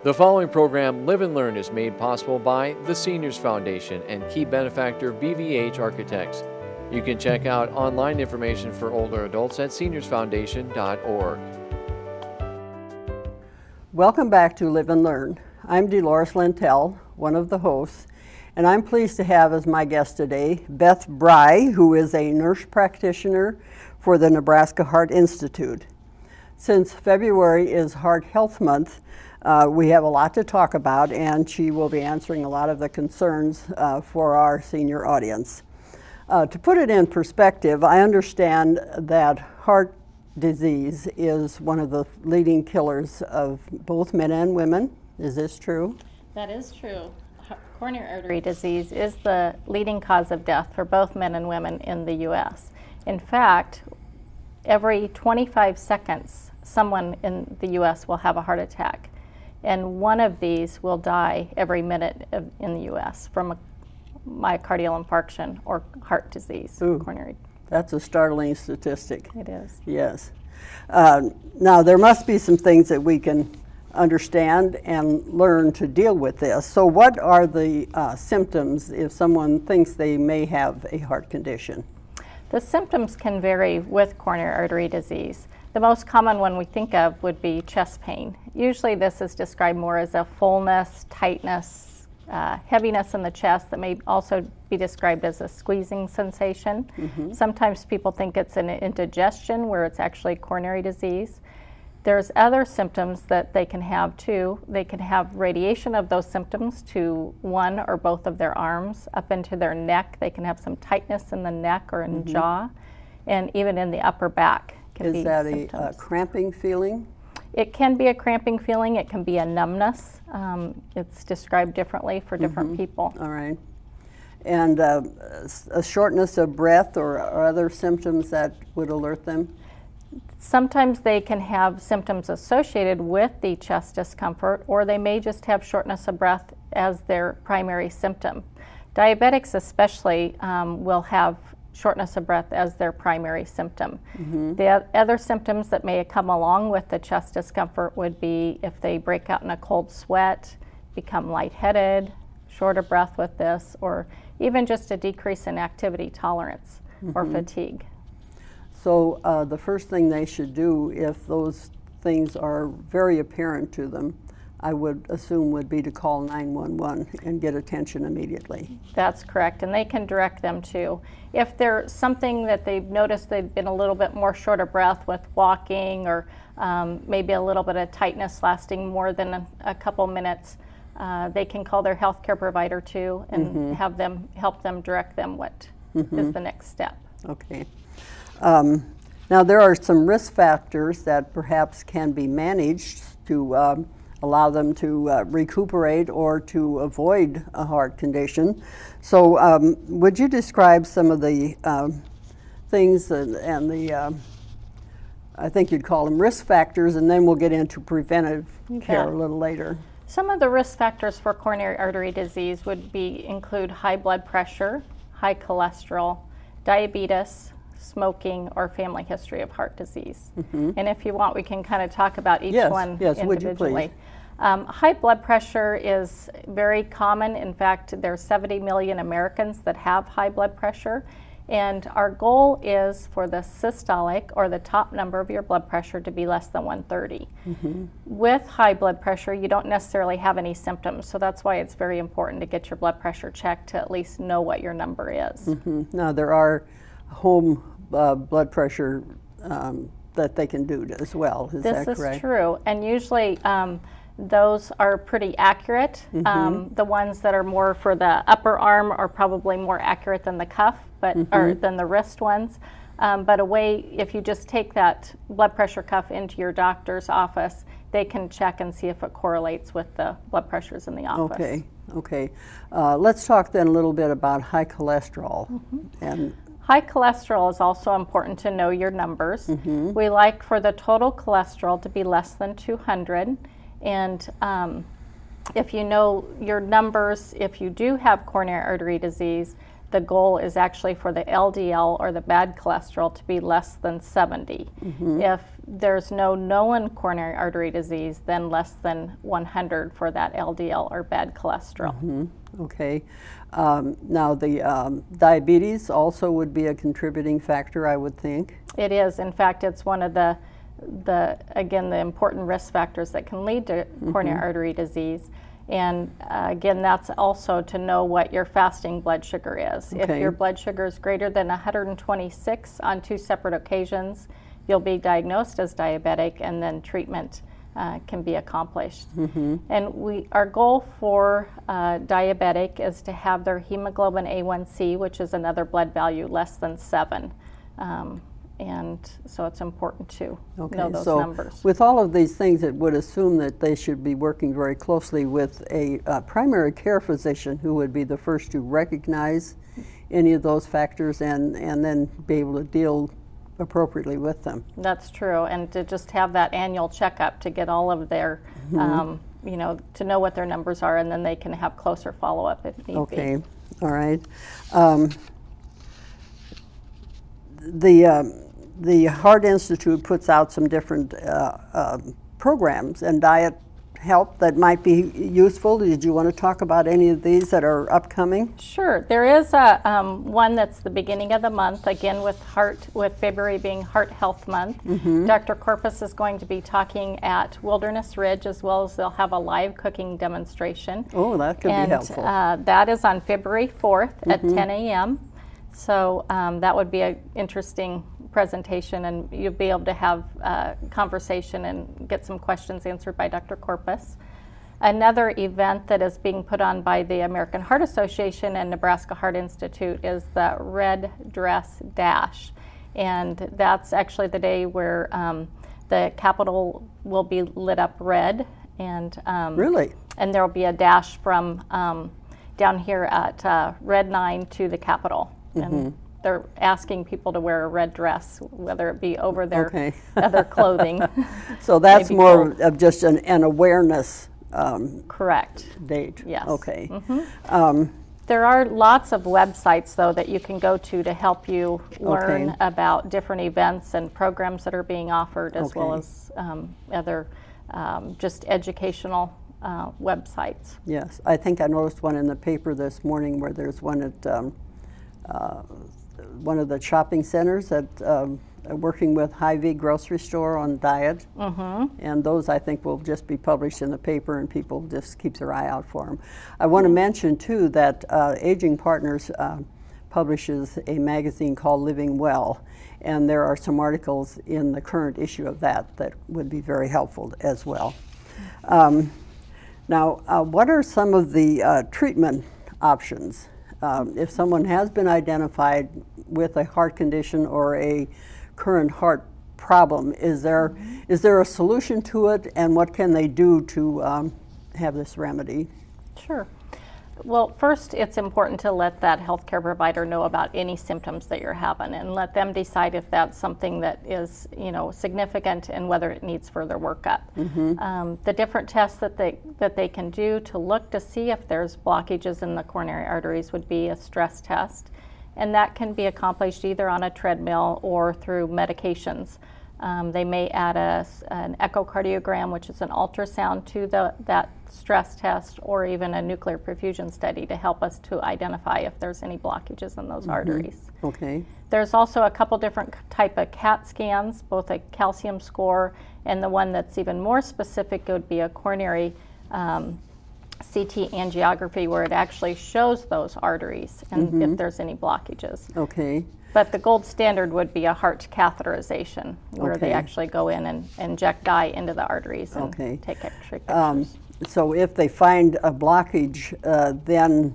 The following program, Live and Learn, is made possible by the Seniors Foundation and key benefactor BVH Architects. You can check out online information for older adults at seniorsfoundation.org. Welcome back to Live and Learn. I'm Dolores Lintel, one of the hosts, and I'm pleased to have as my guest today Beth Bry, who is a nurse practitioner for the Nebraska Heart Institute. Since February is Heart Health Month, we have a lot to talk about, and she will be answering a lot of the concerns for our senior audience. To put it in perspective, I understand that heart disease is one of the leading killers of both men and women. Is this true? That is true. Coronary artery disease is the leading cause of death for both men and women in the U.S. In fact, every 25 seconds, someone in the U.S. will have a heart attack. And one of these will die every minute in the U.S. from a myocardial infarction or heart disease. Ooh, coronary. That's a startling statistic. It is. Yes. Now, there must be some things that we can understand and learn to deal with this. So what are the symptoms if someone thinks they may have a heart condition? The symptoms can vary with coronary artery disease. The most common one we think of would be chest pain. Usually this is described more as a fullness, tightness, heaviness in the chest that may also be described as a squeezing sensation. Mm-hmm. Sometimes people think it's an indigestion where it's actually coronary disease. There's other symptoms that they can have too. They can have radiation of those symptoms to one or both of their arms, up into their neck. They can have some tightness in the neck or in the jaw, and even in the upper back. Is that a cramping feeling? It can be a cramping feeling. It can be a numbness. It's described differently for different people. All right. And a shortness of breath or other symptoms that would alert them? Sometimes they can have symptoms associated with the chest discomfort, or they may just have shortness of breath as their primary symptom. Diabetics especially will have shortness of breath as their primary symptom. Mm-hmm. The other symptoms that may come along with the chest discomfort would be if they break out in a cold sweat, become lightheaded, short of breath with this, or even just a decrease in activity tolerance or fatigue. So the first thing they should do if those things are very apparent to them, I would assume would be to call 911 and get attention immediately. That's correct, and they can direct them to. If there's something that they've noticed they've been a little bit more short of breath with walking, or maybe a little bit of tightness lasting more than a couple minutes, they can call their healthcare provider too and have them help them direct them what is the next step. Okay. Now there are some risk factors that perhaps can be managed to allow them to recuperate or to avoid a heart condition. So would you describe some of the things and the, I think you'd call them risk factors, and then we'll get into preventive care a little later. Some of the risk factors for coronary artery disease would include high blood pressure, high cholesterol, diabetes, smoking, or family history of heart disease. And if you want, we can kind of talk about each one individually. Would you please? High blood pressure is very common. In fact, there's 70 million Americans that have high blood pressure. And our goal is for the systolic, or the top number of your blood pressure, to be less than 130. With high blood pressure, you don't necessarily have any symptoms. So that's why it's very important to get your blood pressure checked to at least know what your number is. Now, there are home blood pressure that they can do as well. Is that correct? This is true, and usually those are pretty accurate. The ones that are more for the upper arm are probably more accurate than the cuff, or than the wrist ones. But if you just take that blood pressure cuff into your doctor's office, they can check and see if it correlates with the blood pressures in the office. Okay. Let's talk then a little bit about high cholesterol. And high cholesterol is also important to know your numbers. We like for the total cholesterol to be less than 200. And if you know your numbers, if you do have coronary artery disease, the goal is actually for the LDL or the bad cholesterol to be less than 70. If there's no known coronary artery disease, then less than 100 for that LDL or bad cholesterol. Okay. Now the diabetes also would be a contributing factor, I would think. It is. In fact, it's one of the important risk factors that can lead to coronary artery disease. And again, that's also to know what your fasting blood sugar is. If Okay. your blood sugar is greater than 126 on 2 separate occasions, you'll be diagnosed as diabetic, and then treatment can be accomplished. And our goal for diabetic is to have their hemoglobin A1C, which is another blood value, less than 7. And so it's important to know those numbers. With all of these things, it would assume that they should be working very closely with a primary care physician who would be the first to recognize any of those factors and then be able to deal appropriately with them. That's true, and to just have that annual checkup to get all of their, to know what their numbers are, and then they can have closer follow-up if need be. Okay, all right. The Heart Institute puts out some different programs and diet help that might be useful. Did you want to talk about any of these that are upcoming? Sure. There is one that's the beginning of the month, again with February being Heart Health Month. Dr. Corpus is going to be talking at Wilderness Ridge, as well as they'll have a live cooking demonstration. Oh, that could be helpful. That is on February 4th at 10 a.m. So that would be an interesting presentation, and you'll be able to have a conversation and get some questions answered by Dr. Corpus. Another event that is being put on by the American Heart Association and Nebraska Heart Institute is the Red Dress Dash. And that's actually the day where the Capitol will be lit up red. And Really? And there will be a dash from down here at Red 9 to the Capitol. And they're asking people to wear a red dress, whether it be over their other clothing. So that's Maybe more cold. of just an awareness Correct. date. Yes. Okay. There are lots of websites, though, that you can go to help you learn Okay. about different events and programs that are being offered, as well Okay. as other just educational websites. Yes, I think I noticed one in the paper this morning where there's one at one of the shopping centers that working with Hy-Vee grocery store on diet. And those I think will just be published in the paper, and people just keep their eye out for them. I want to mention too that Aging Partners publishes a magazine called Living Well, and there are some articles in the current issue of that would be very helpful as well. Now, what are some of the treatment options? If someone has been identified with a heart condition or a current heart problem, is there a solution to it, and what can they do to have this remedy? Sure. Well, first, it's important to let that healthcare provider know about any symptoms that you're having, and let them decide if that's something that is, significant and whether it needs further workup. The different tests that they can do to look to see if there's blockages in the coronary arteries would be a stress test, and that can be accomplished either on a treadmill or through medications. They may add an echocardiogram, which is an ultrasound, to that stress test, or even a nuclear perfusion study to help us to identify if there's any blockages in those arteries. Okay. There's also a couple different type of CAT scans, both a calcium score, and the one that's even more specific would be a coronary CT angiography, where it actually shows those arteries and if there's any blockages. Okay. But the gold standard would be a heart catheterization, where they Okay. actually go in and inject dye into the arteries and Okay. take X-ray pictures. So if they find a blockage, then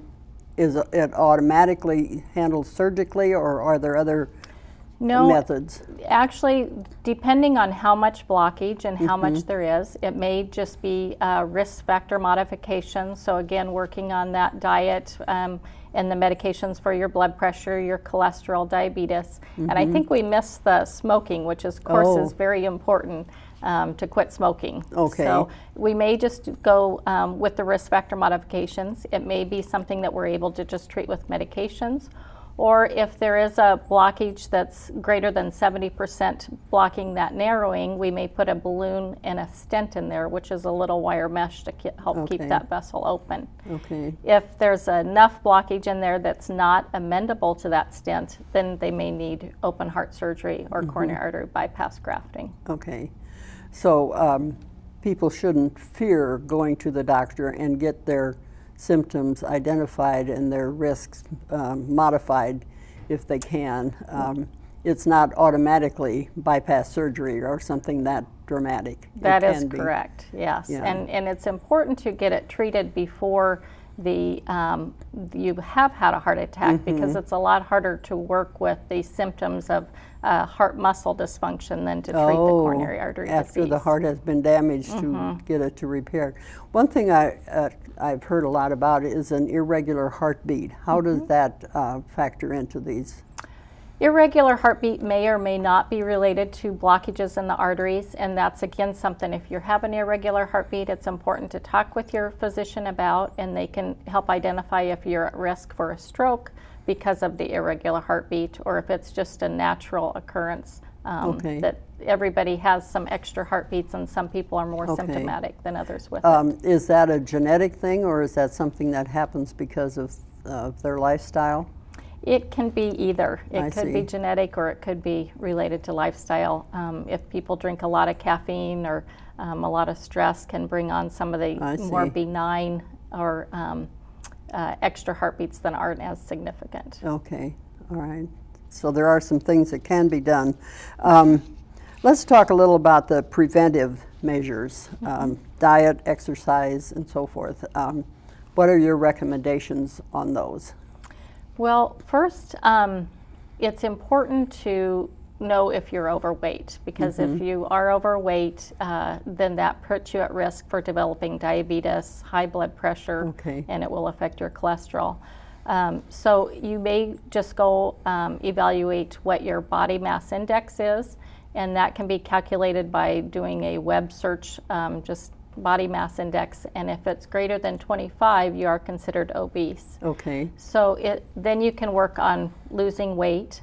is it automatically handled surgically, or are there other No, methods? actually, depending on how much blockage and how much there is, it may just be risk factor modification. So again, working on that diet and the medications for your blood pressure, your cholesterol, diabetes. And I think we missed the smoking, which of course is very important to quit smoking. Okay. So we may just go with the risk factor modifications. It may be something that we're able to just treat with medications, Or if there is a blockage that's greater than 70% blocking that narrowing, we may put a balloon and a stent in there, which is a little wire mesh to help keep Okay. that vessel open. Okay. If there's enough blockage in there that's not amendable to that stent, then they may need open heart surgery or coronary artery bypass grafting. Okay. So people shouldn't fear going to the doctor and get their symptoms identified and their risks modified if they can. It's not automatically bypass surgery or something that dramatic. That It is can be. correct, yes. Yeah. And it's important to get it treated before you have had a heart attack because it's a lot harder to work with the symptoms of heart muscle dysfunction than to treat the coronary artery after disease. the heart has been damaged to get it to repair. One thing I've heard a lot about is an irregular heartbeat. How does that factor into these? Irregular heartbeat may or may not be related to blockages in the arteries, and that's again something, if you have an irregular heartbeat, it's important to talk with your physician about, and they can help identify if you're at risk for a stroke because of the irregular heartbeat, or if it's just a natural occurrence. Okay. That everybody has some extra heartbeats, and some people are more Okay. symptomatic than others with it. Is that a genetic thing, or is that something that happens because of their lifestyle? It can be either. I It could see. be genetic, or it could be related to lifestyle. If people drink a lot of caffeine or a lot of stress can bring on some of I the more see. benign or extra heartbeats that aren't as significant. Okay, all right. So there are some things that can be done. Let's talk a little about the preventive measures, diet, exercise, and so forth. What are your recommendations on those? Well, first, it's important to know if you're overweight, because if you are overweight, then that puts you at risk for developing diabetes, high blood pressure, Okay. and it will affect your cholesterol. So you may just go evaluate what your body mass index is, and that can be calculated by doing a web search, just body mass index, and if it's greater than 25, you are considered obese. Okay, So then you can work on losing weight.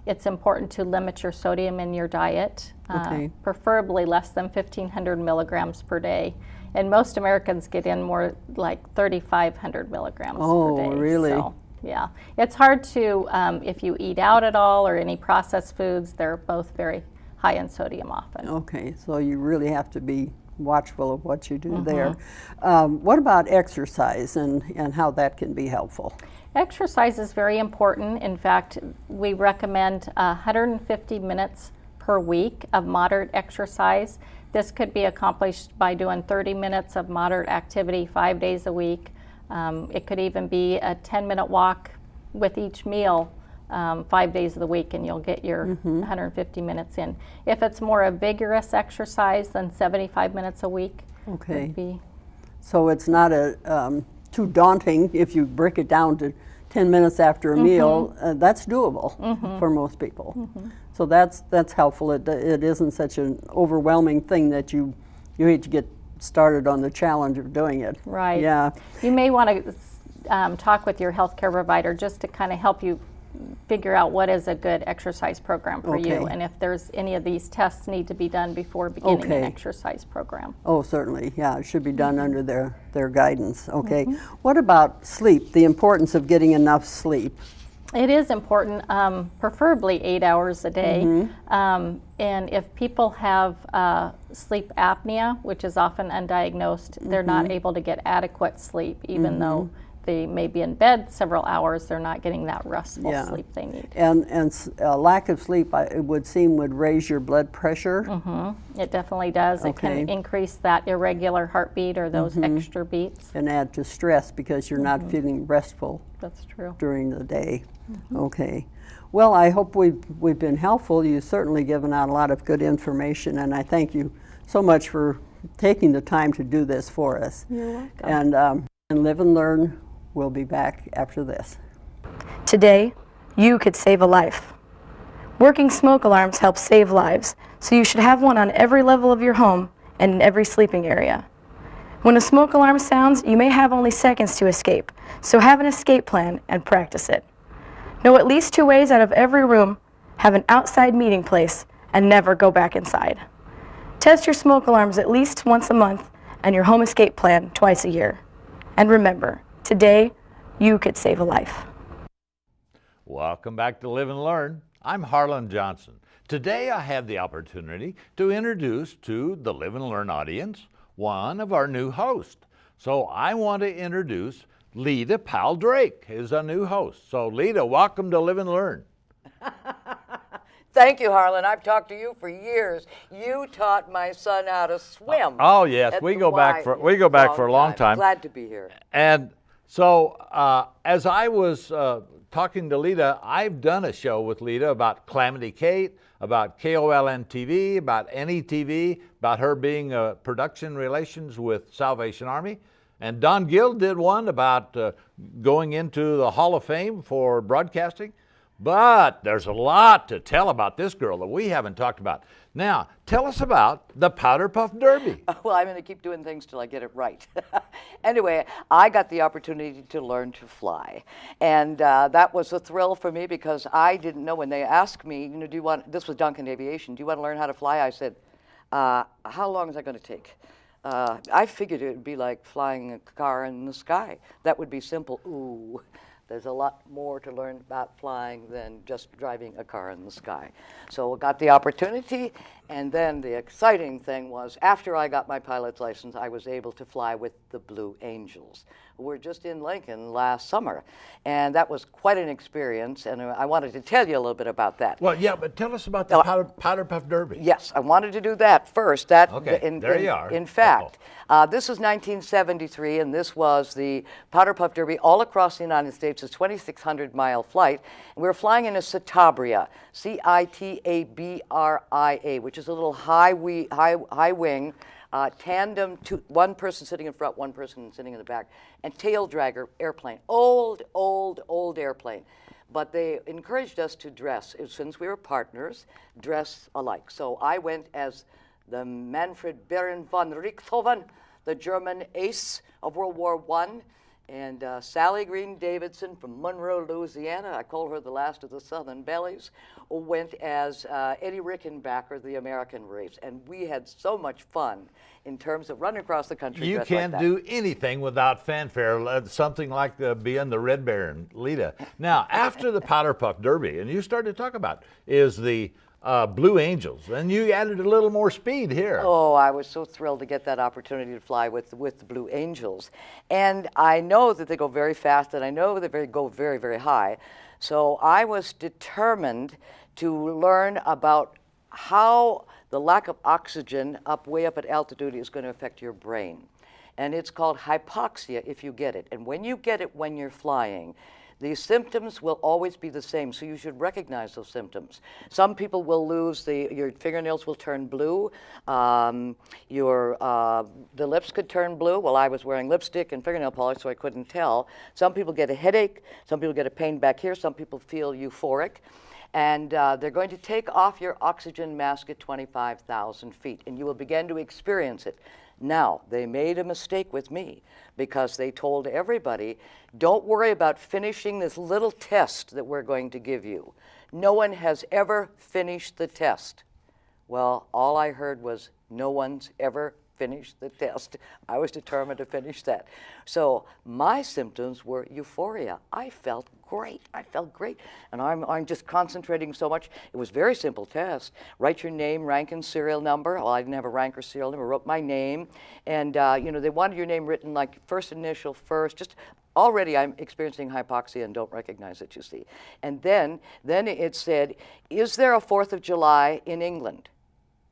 It's important to limit your sodium in your diet, Okay. preferably less than 1,500 milligrams per day. And most Americans get in more like 3,500 milligrams Oh, per day. really? So, yeah. It's hard to, if you eat out at all or any processed foods, they're both very high in sodium often. okay. So you really have to be watchful of what you do there. What about exercise and how that can be helpful? Exercise is very important. In fact, we recommend 150 minutes per week of moderate exercise. This could be accomplished by doing 30 minutes of moderate activity 5 days a week. It could even be a 10-minute walk with each meal 5 days of the week, and you'll get your 150 minutes in. If it's more a vigorous exercise, then 75 minutes a week Okay. would be. So it's not too daunting if you break it down to 10 minutes after a meal. That's doable for most people. So that's helpful. It isn't such an overwhelming thing that you hate to get started on the challenge of doing it. Right. Yeah. You may want to talk with your healthcare provider just to kind of help you figure out what is a good exercise program for you, Okay. and if there's any of these tests need to be done before beginning Okay. an exercise program. Oh, certainly. Yeah, it should be done under their guidance. Okay. What about sleep? The importance of getting enough sleep. It is important, preferably 8 hours a day. And if people have sleep apnea, which is often undiagnosed, they're not able to get adequate sleep, even though they may be in bed several hours, they're not getting that restful Yeah. sleep they need. And lack of sleep, it would seem, would raise your blood pressure. It definitely does. It can Okay. increase that irregular heartbeat or those extra beats. And add to stress because you're not feeling restful That's true. during the day. Okay. Well, I hope we've been helpful. You've certainly given out a lot of good information, and I thank you so much for taking the time to do this for us. You're welcome. And Live and Learn will be back after this. Today, you could save a life. Working smoke alarms help save lives, so you should have one on every level of your home and in every sleeping area. When a smoke alarm sounds, you may have only seconds to escape, so have an escape plan and practice it. Know at least 2 ways out of every room, have an outside meeting place, and never go back inside. Test your smoke alarms at least once a month and your home escape plan twice a year. And remember, today, you could save a life. Welcome back to Live and Learn. I'm Harlan Johnson. Today I have the opportunity to introduce to the Live and Learn audience one of our new hosts. So I want to introduce Lita Powell Drake is a new host. So Lita, welcome to Live and Learn. Thank you, Harlan. I've talked to you for years. You taught my son how to swim. Oh yes, At we the go back for a long time. Glad to be here. And so as I was talking to Lita, I've done a show with Lita about Calamity Kate, about KOLN TV, about NETV, about her being production relations with Salvation Army. And Don Gill did one about going into the Hall of Fame for broadcasting. But there's a lot to tell about this girl that we haven't talked about. Now, tell us about the Powder Puff Derby. Well, I'm going to keep doing things till I get it right. Anyway, I got the opportunity to learn to fly. And that was a thrill for me because I didn't know when they asked me, do you want, this was Duncan Aviation, do you want to learn how to fly? I said, how long is that going to take? I figured it would be like flying a car in the sky. That would be simple. Ooh. There's a lot more to learn about flying than just driving a car in the sky. So I got the opportunity, and then the exciting thing was after I got my pilot's license, I was able to fly with the Blue Angels, who were just in Lincoln last summer. And that was quite an experience, and I wanted to tell you a little bit about that. Well, yeah, but tell us about the Powder Puff Derby. Yes, I wanted to do that first. Okay, there you are. In fact, this was 1973, and this was the Powder Puff Derby all across the United States. It's a 2,600-mile flight. And we were flying in a Citabria, C-I-T-A-B-R-I-A, which is a little high wing, tandem, one person sitting in front, one person sitting in the back, and tail dragger airplane. Old airplane. But they encouraged us to dress, since we were partners, dress alike. So I went as the Manfred Baron von Richthofen, the German ace of World War I, and Sally Green Davidson from Monroe, Louisiana, I call her the last of the Southern Bellies, went as Eddie Rickenbacker, the American race. And we had so much fun in terms of running across the country. You can't do anything without fanfare, something like being the Red Baron, Lita. Now, after the Powder Puff Derby, and you started to talk about, is the Blue Angels, and you added a little more speed here. Oh, I was so thrilled to get that opportunity to fly with the Blue Angels. And I know that they go very fast, and I know they go very, very high. So I was determined to learn about how the lack of oxygen way up at altitude is going to affect your brain. And it's called hypoxia if you get it. And when you get it when you're flying, the symptoms will always be the same, so you should recognize those symptoms. Some people will lose your fingernails will turn blue. The lips could turn blue. Well, I was wearing lipstick and fingernail polish, so I couldn't tell. Some people get a headache. Some people get a pain back here. Some people feel euphoric. And they're going to take off your oxygen mask at 25,000 feet, and you will begin to experience it. Now, they made a mistake with me because they told everybody, don't worry about finishing this little test that we're going to give you. No one has ever finished the test. Well, all I heard was no one's ever finished the test. I was determined to finish that. So my symptoms were euphoria. I felt great. And I'm just concentrating so much. It was a very simple test. Write your name, rank, and serial number. Well, I didn't have a rank or serial number. I wrote my name. And, they wanted your name written like first initial first. Just already I'm experiencing hypoxia and don't recognize it, you see. And then it said, is there a 4th of July in England?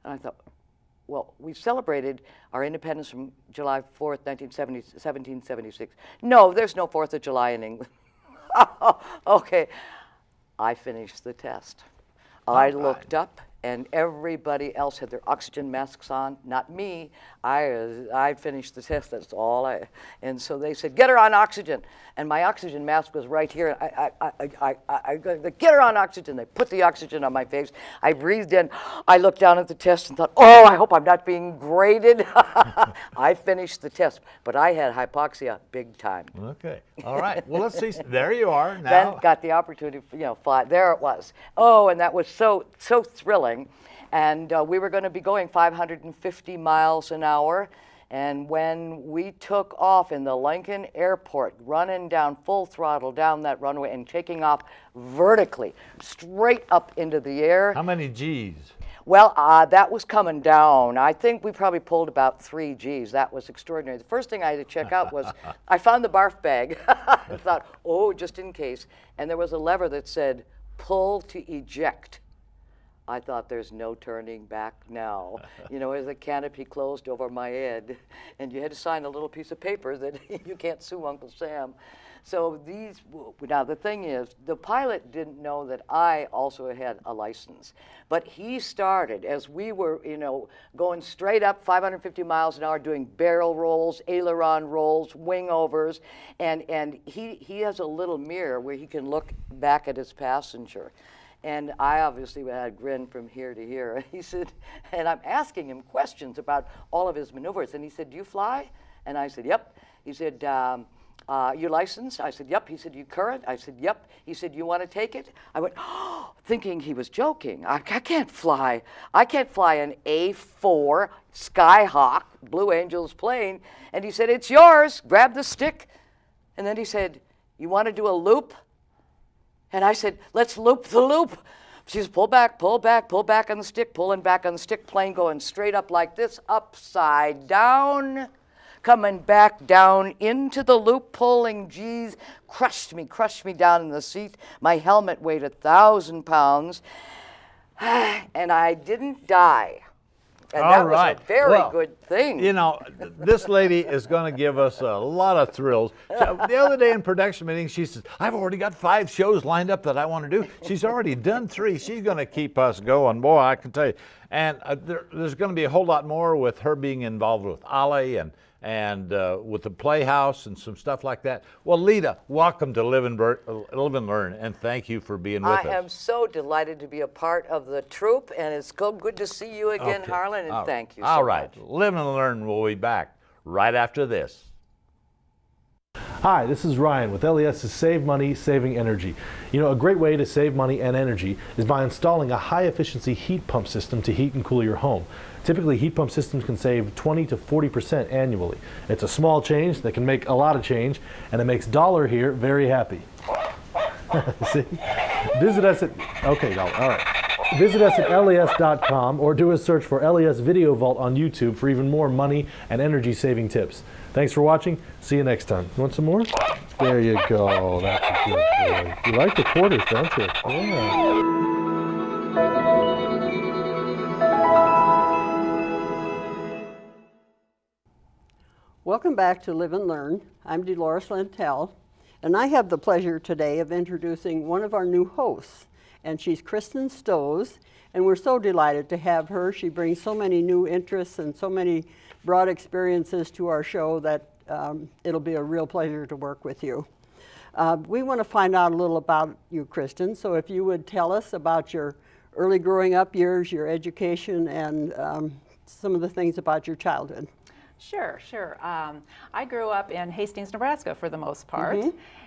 And I thought, well, we celebrated our independence from July 4th, 1776. No, there's no 4th of July in England. Okay, I finished the test. I looked up and everybody else had their oxygen masks on. Not me. I finished the test. That's all And so they said, "Get her on oxygen," and my oxygen mask was right here. I get her on oxygen. They put the oxygen on my face. I breathed in. I looked down at the test and thought, "Oh, I hope I'm not being graded." I finished the test, but I had hypoxia big time. Okay. All right. Well, let's see. There you are now. Then got the opportunity, fly. There it was. Oh, and that was so thrilling. And we were going to be going 550 miles an hour. And when we took off in the Lincoln Airport, running down full throttle down that runway and taking off vertically, straight up into the air. How many G's? Well, that was coming down. I think we probably pulled about 3 Gs. That was extraordinary. The first thing I had to check out was I found the barf bag. I thought, oh, just in case. And there was a lever that said, pull to eject. I thought, there's no turning back now. As the canopy closed over my head, and you had to sign a little piece of paper that you can't sue Uncle Sam. So now the thing is, the pilot didn't know that I also had a license, but he started as we were, going straight up 550 miles an hour, doing barrel rolls, aileron rolls, wing overs, and he has a little mirror where he can look back at his passenger. And I obviously had a grin from here to here. He said, and I'm asking him questions about all of his maneuvers. And he said, "Do you fly?" And I said, "Yep." He said, "You licensed?" I said, "Yep." He said, "You current?" I said, "Yep." He said, "You want to take it?" I went, oh, thinking he was joking. I can't fly. I can't fly an A4 Skyhawk Blue Angels plane. And he said, "It's yours. Grab the stick." And then he said, "You want to do a loop?" And I said, "Let's loop the loop." She said, pull back on the stick, pulling back on the stick, plane going straight up like this, upside down, coming back down into the loop, pulling G's, crushed me down in the seat. My helmet weighed 1,000 pounds, and I didn't die. And All that right. was a very Well, good thing. This lady is going to give us a lot of thrills. So the other day in production meeting, she says, "I've already got 5 shows lined up that I want to do." She's already done 3. She's going to keep us going. Boy, I can tell you. And there's going to be a whole lot more with her being involved with Ollie and with the Playhouse and some stuff like that. Well, Lita, welcome to Live and Learn, and thank you for being with us. I am so delighted to be a part of the troupe, and it's good to see you again, Okay. Harlan, and thank you so All right. much. Live and Learn will be back right after this. Hi, this is Ryan with LES's Save Money, Saving Energy. A great way to save money and energy is by installing a high-efficiency heat pump system to heat and cool your home. Typically, heat pump systems can save 20 to 40% annually. It's a small change that can make a lot of change, and it makes Dollar here very happy. See? Visit us at, okay, Dollar, all right. Visit us at les.com or do a search for LES Video Vault on YouTube for even more money and energy saving tips. Thanks for watching. See you next time. You want some more? There you go. That's a good boy. You like the quarters, don't you? Yeah. Welcome back to Live and Learn. I'm Dolores Lentel, and I have the pleasure today of introducing one of our new hosts, and she's Kristen Stoes, and we're so delighted to have her. She brings so many new interests and so many broad experiences to our show that it'll be a real pleasure to work with you. We want to find out a little about you, Kristen, so if you would tell us about your early growing up years, your education, and some of the things about your childhood. Sure. I grew up in Hastings, Nebraska for the most part,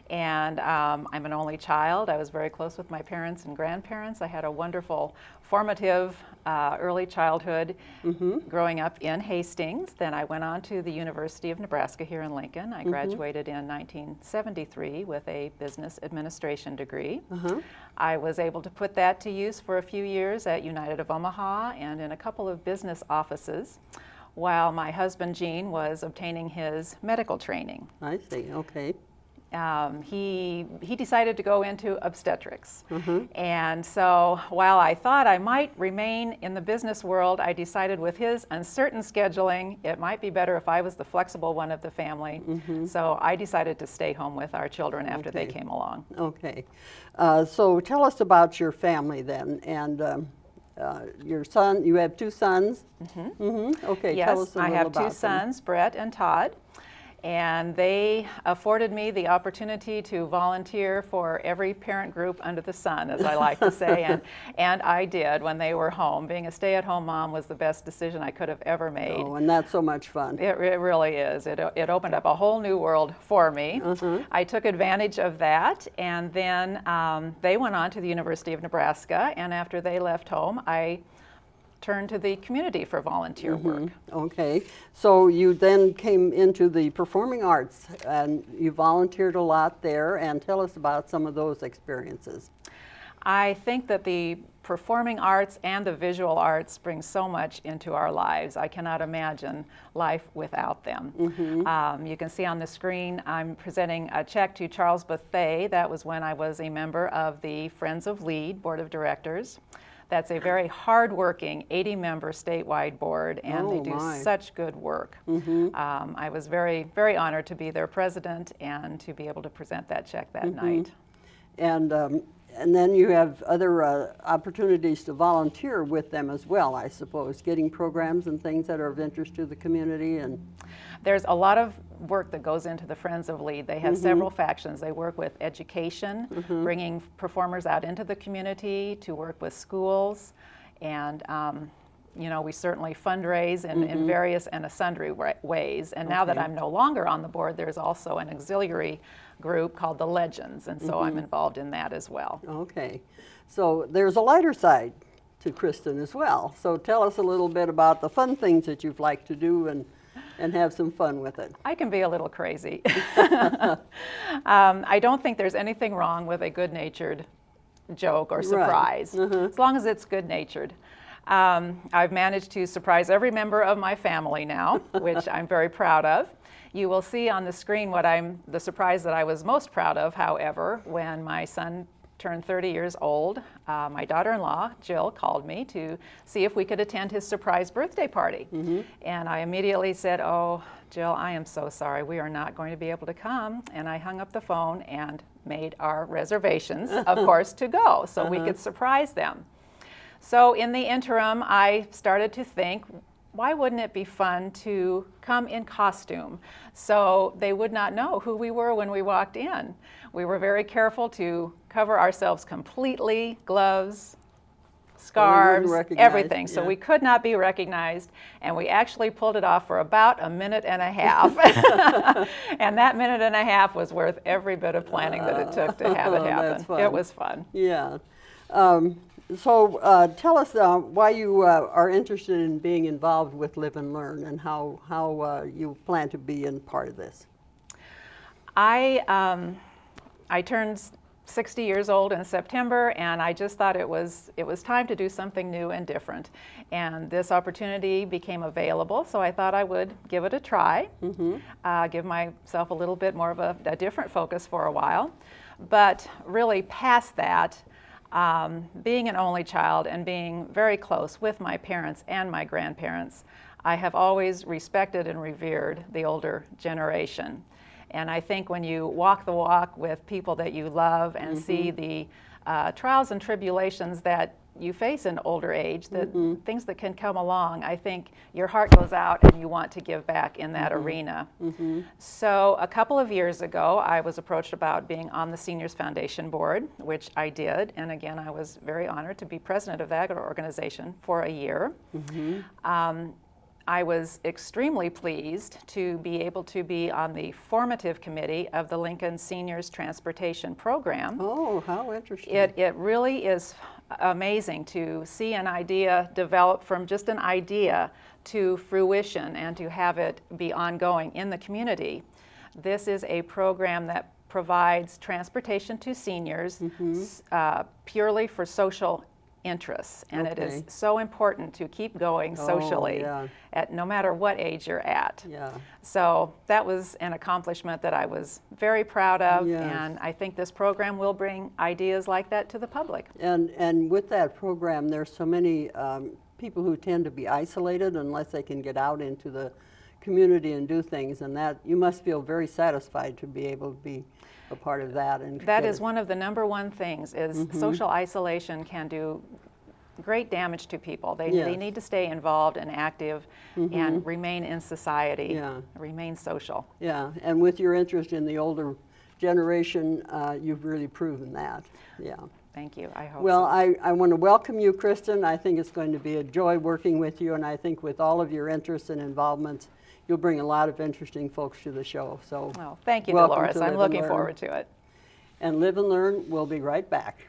and I'm an only child. I was very close with my parents and grandparents. I had a wonderful formative early childhood growing up in Hastings. Then I went on to the University of Nebraska here in Lincoln. I graduated in 1973 with a business administration degree. I was able to put that to use for a few years at United of Omaha and in a couple of business offices, while my husband, Gene, was obtaining his medical training. I see, okay. He decided to go into obstetrics. And so while I thought I might remain in the business world, I decided with his uncertain scheduling, it might be better if I was the flexible one of the family. So I decided to stay home with our children after they came along. Okay. So tell us about your family then, and your son, you have 2 sons? Okay, Yes, tell us a I little have about 2 them. sons, Brett and Todd, and they afforded me the opportunity to volunteer for every parent group under the sun, as I like to say, and I did when they were home. Being a stay-at-home mom was the best decision I could have ever made. Oh, and that's so much fun. It really is. It opened up a whole new world for me. I took advantage of that, and then they went on to the University of Nebraska, and after they left home, I turned to the community for volunteer work. Okay, so you then came into the performing arts and you volunteered a lot there, and tell us about some of those experiences. I think that the performing arts and the visual arts bring so much into our lives. I cannot imagine life without them. You can see on the screen I'm presenting a check to Charles Bethea. That was when I was a member of the Friends of Lead Board of Directors. That's a very hard-working 80-member statewide board, and they do such good work. I was very, very honored to be their president and to be able to present that check that night. And then you have other opportunities to volunteer with them as well, I suppose, getting programs and things that are of interest to the community. And there's a lot of work that goes into the Friends of Lead. They have several factions. They work with education, bringing performers out into the community to work with schools, and you know, we certainly fundraise in various and sundry ways. And now that I'm no longer on the board, there's also an auxiliary group called the Legends, and so I'm involved in that as well. Okay, so there's a lighter side to Kristen as well. So tell us a little bit about the fun things that you've liked to do and have some fun with it. I can be a little crazy. I don't think there's anything wrong with a good-natured joke or surprise, as long as it's good-natured. I've managed to surprise every member of my family now, which I'm very proud of. You will see on the screen the surprise that I was most proud of, however, when my son turned 30 years old. My daughter-in-law, Jill, called me to see if we could attend his surprise birthday party. And I immediately said, "Oh, Jill, I am so sorry. We are not going to be able to come." And I hung up the phone and made our reservations, of course, to go so we could surprise them. So in the interim, I started to think, why wouldn't it be fun to come in costume so they would not know who we were when we walked in? We were very careful to cover ourselves completely, gloves, scarves, everything, so we could not be recognized, and we actually pulled it off for about a minute and a half. And that minute and a half was worth every bit of planning that it took to have it happen. It was fun. Yeah. So tell us why you are interested in being involved with Live and Learn, and how you plan to be in part of this. I turned 60 years old in September, and I just thought it was time to do something new and different. And this opportunity became available, so I thought I would give it a try, give myself a little bit more of a different focus for a while. But really past that, being an only child and being very close with my parents and my grandparents, I have always respected and revered the older generation. And I think when you walk the walk with people that you love and see the trials and tribulations that you face in older age, the things that can come along, I think your heart goes out and you want to give back in that arena. So a couple of years ago, I was approached about being on the Seniors Foundation board, which I did. And again, I was very honored to be president of that organization for a year. I was extremely pleased to be able to be on the formative committee of the Lincoln Seniors Transportation Program. Oh, how interesting. It really is amazing to see an idea develop from just an idea to fruition and to have it be ongoing in the community. This is a program that provides transportation to seniors purely for social interests, and it is so important to keep going socially at no matter what age you're at. So that was an accomplishment that I was very proud of, and I think this program will bring ideas like that to the public. And with that program, there's so many people who tend to be isolated unless they can get out into the community and do things, and that you must feel very satisfied to be able to be a part of that. And that is one of the number one things is social isolation can do great damage to people. They Yes. need to stay involved and active and remain in society, Yeah. remain social. Yeah, and with your interest in the older generation, you've really proven that. Yeah. Thank you. I hope Well, so. I want to welcome you, Kristen. I think it's going to be a joy working with you, and I think with all of your interests and involvements, you'll bring a lot of interesting folks to the show. So, Well, thank you, welcome Dolores. to I'm Live and looking Learn. forward to it. And Live and Learn, we'll be right back.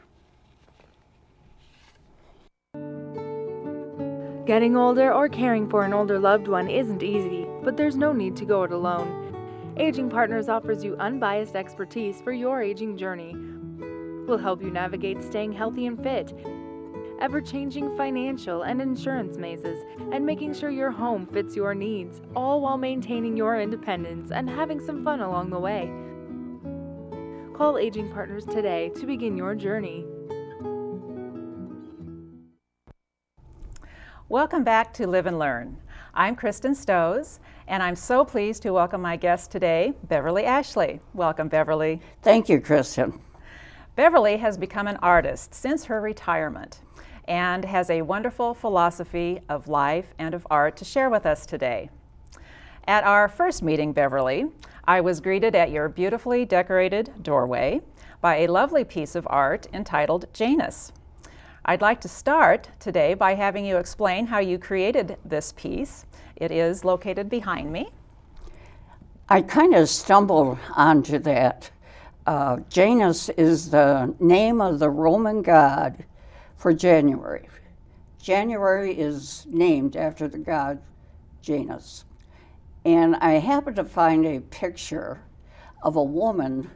Getting older or caring for an older loved one isn't easy, but there's no need to go it alone. Aging Partners offers you unbiased expertise for your aging journey. We'll help you navigate staying healthy and fit, ever-changing financial and insurance mazes, and making sure your home fits your needs, all while maintaining your independence and having some fun along the way. Call Aging Partners today to begin your journey. Welcome back to Live and Learn. I'm Kristen Stowes, and I'm so pleased to welcome my guest today, Beverly Ashley. Welcome, Beverly. Thank you, Kristen. Beverly has become an artist since her retirement and has a wonderful philosophy of life and of art to share with us today. At our first meeting, Beverly, I was greeted at your beautifully decorated doorway by a lovely piece of art entitled Janus. I'd like to start today by having you explain how you created this piece. It is located behind me. I kind of stumbled onto that. Janus is the name of the Roman god for January. January is named after the god Janus. And I happened to find a picture of a woman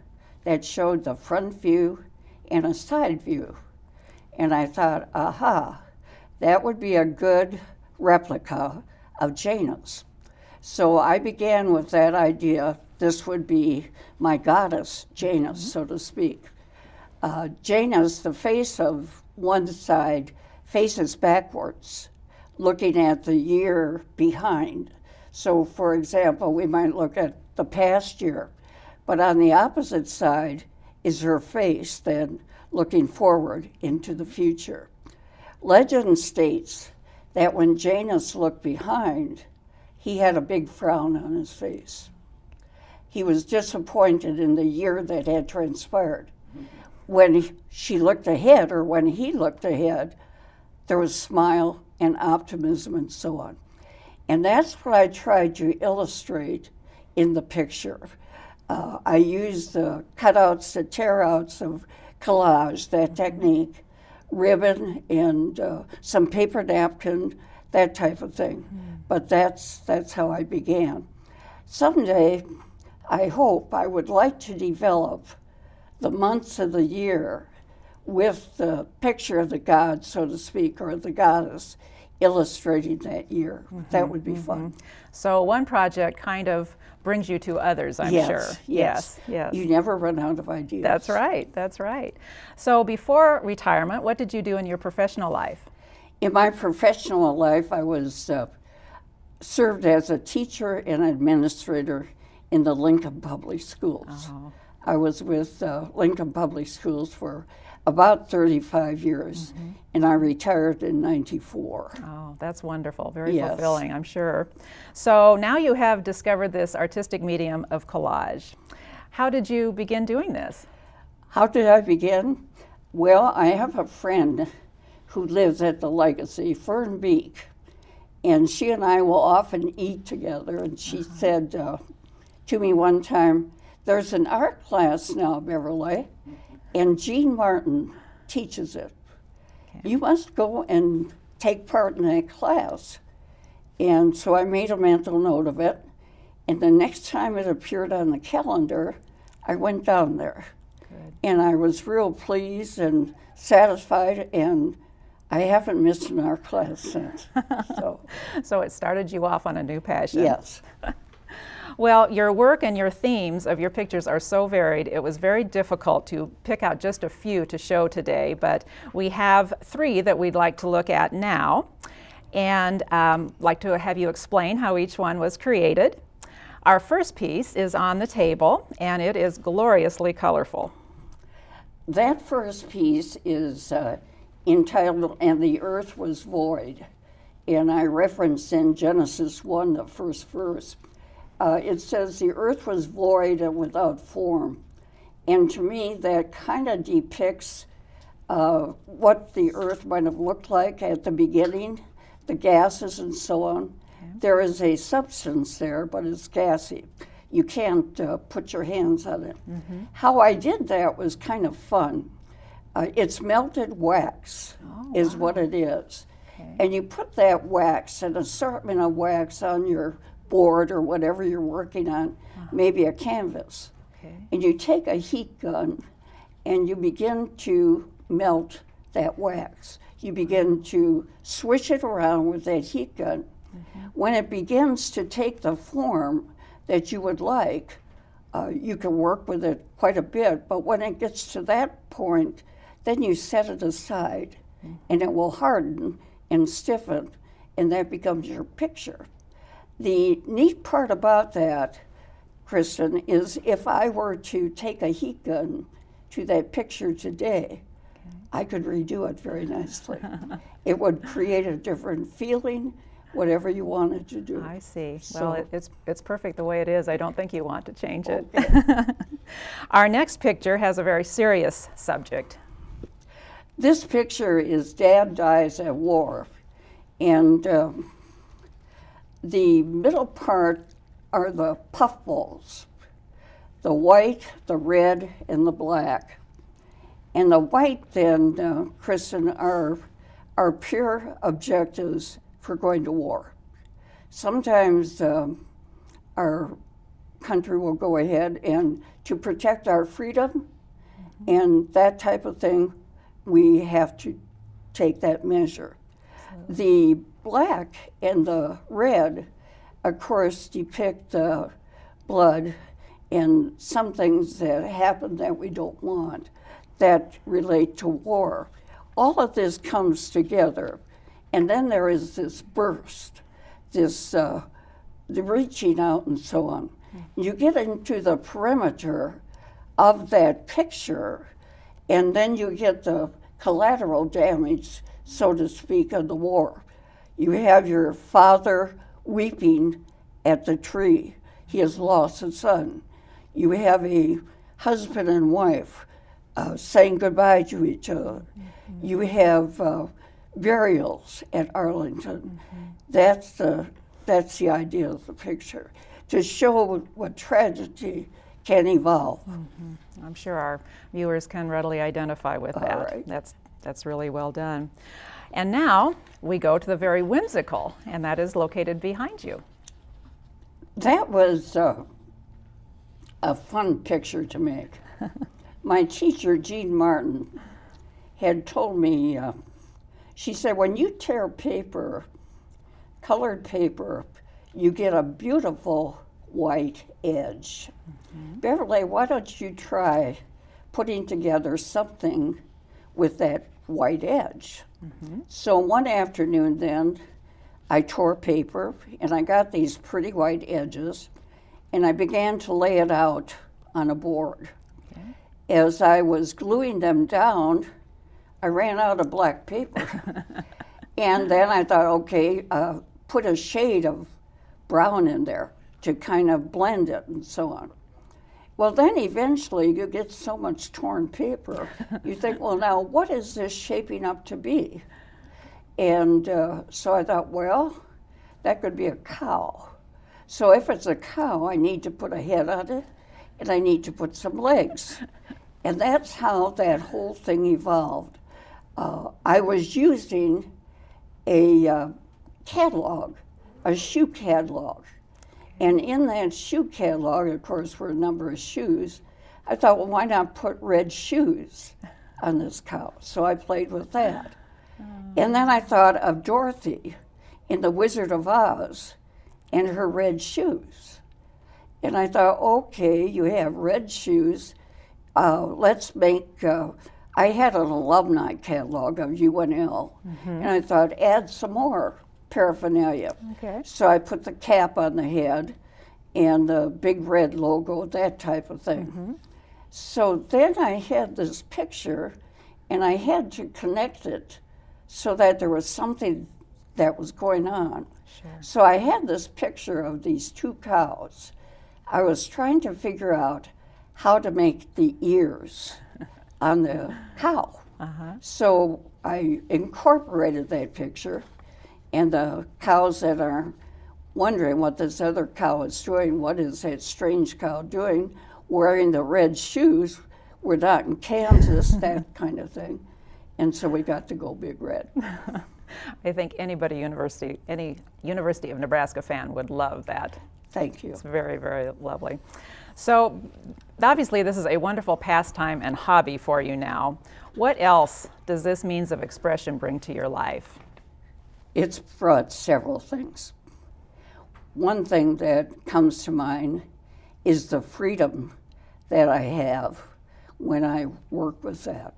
that showed the front view and a side view. And I thought, aha, that would be a good replica of Janus. So I began with that idea. This would be my goddess, Janus, so to speak. Janus, the face of one side, faces backwards, looking at the year behind. So, for example, we might look at the past year, but on the opposite side is her face then looking forward into the future. Legend states that when Janus looked behind, he had a big frown on his face. He was disappointed in the year that had transpired. When she looked ahead, or when he looked ahead, there was smile and optimism and so on. And that's what I tried to illustrate in the picture. I used the cutouts, the tear-outs of collage, that technique, ribbon and some paper napkin, that type of thing. But that's how I began. Someday, I hope I would like to develop the months of the year with the picture of the god, so to speak, or the goddess, illustrating that year. That would be fun. So one project kind of brings you to others, I'm sure. Yes. Yes. You never run out of ideas. That's right. That's right. So before retirement, what did you do in your professional life? In my professional life, I was served as a teacher and administrator in the Lincoln Public Schools. I was with Lincoln Public Schools for about 35 years, and I retired in '94. Oh, that's wonderful. Very Yes. fulfilling, I'm sure. So now you have discovered this artistic medium of collage. How did you begin doing this? How did I begin? Well, I have a friend who lives at the Legacy, Fern Beek, and she and I will often eat together, and she said to me one time, "There's an art class now, Beverly, and Jean Martin teaches it. You must go and take part in that class." And so I made a mental note of it, and the next time it appeared on the calendar, I went down there. And I was real pleased and satisfied, and I haven't missed an art class since. So it started you off on a new passion. Yes. Well, your work and your themes of your pictures are so varied, it was very difficult to pick out just a few to show today, but we have 3 that we'd like to look at now, and like to have you explain how each one was created. Our first piece is on the table, and it is gloriously colorful. That first piece is entitled "And the Earth Was Void." And I referenced in Genesis 1, the first verse. It says, "The earth was void and without form." And to me, that kind of depicts what the earth might have looked like at the beginning, the gases and so on. Okay. There is a substance there, but it's gassy. You can't put your hands on it. Mm-hmm. How I did that was kind of fun. It's melted wax is what it is. Okay. And you put that wax, an assortment of wax on your board or whatever you're working on, maybe a canvas. Okay. And you take a heat gun and you begin to melt that wax. You begin to swish it around with that heat gun. Mm-hmm. When it begins to take the form that you would like, you can work with it quite a bit, but when it gets to that point, then you set it aside, and it will harden and stiffen, and that becomes your picture. The neat part about that, Kristen, is if I were to take a heat gun to that picture today, I could redo it very nicely. It would create a different feeling, whatever you wanted to do. I see. So, well, it's perfect the way it is. I don't think you want to change it. Our next picture has a very serious subject. This picture is Dad dies at war, and the middle part are the puffballs, the white, the red, and the black. And the white then, Kristen, are pure objectives for going to war. Sometimes our country will go ahead and to protect our freedom and that type of thing, we have to take that measure. The black and the red, of course, depict blood and some things that happen that we don't want that relate to war. All of this comes together, and then there is this burst, this the reaching out and so on. You get into the perimeter of that picture, and then you get the collateral damage, so to speak, of the war. You have your father weeping at the tree. He has lost a son. You have a husband and wife saying goodbye to each other. Mm-hmm. You have burials at Arlington. Mm-hmm. That's the idea of the picture, to show what tragedy can evolve. Mm-hmm. I'm sure our viewers can readily identify with that. Right. That's really well done. And now we go to the very whimsical, and that is located behind you. That was a fun picture to make. My teacher, Jean Martin, had told me, she said, when you tear paper, colored paper, you get a beautiful white edge. Mm-hmm. Beverly, why don't you try putting together something with that white edge? Mm-hmm. So one afternoon then, I tore paper and I got these pretty white edges and I began to lay it out on a board. Okay. As I was gluing them down, I ran out of black paper. And then I thought, okay, put a shade of brown in there to kind of blend it and so on. Well, then eventually you get so much torn paper, you think, well, now what is this shaping up to be? And so I thought, well, that could be a cow. So if it's a cow, I need to put a head on it, and I need to put some legs. And that's how that whole thing evolved. I was using a catalog, a shoe catalog. And in that shoe catalog, of course, were a number of shoes. I thought, well, why not put red shoes on this cow? So I played with that. And then I thought of Dorothy in The Wizard of Oz and her red shoes. And I thought, okay, you have red shoes. Let's make, I had an alumni catalog of UNL. Mm-hmm. And I thought, add some more paraphernalia. Okay. So I put the cap on the head and the big red logo, that type of thing. Mm-hmm. So then I had this picture, and I had to connect it so that there was something that was going on. Sure. So I had this picture of these two cows. I was trying to figure out how to make the ears on the cow. So I incorporated that picture, and the cows that are wondering what this other cow is doing, what is that strange cow doing, wearing the red shoes, we're not in Kansas, that kind of thing. And so we got to go Big Red. I think any University of Nebraska fan would love that. Thank you. It's very, very lovely. So obviously this is a wonderful pastime and hobby for you now. What else does this means of expression bring to your life? It's brought several things. One thing that comes to mind is the freedom that I have when I work with that.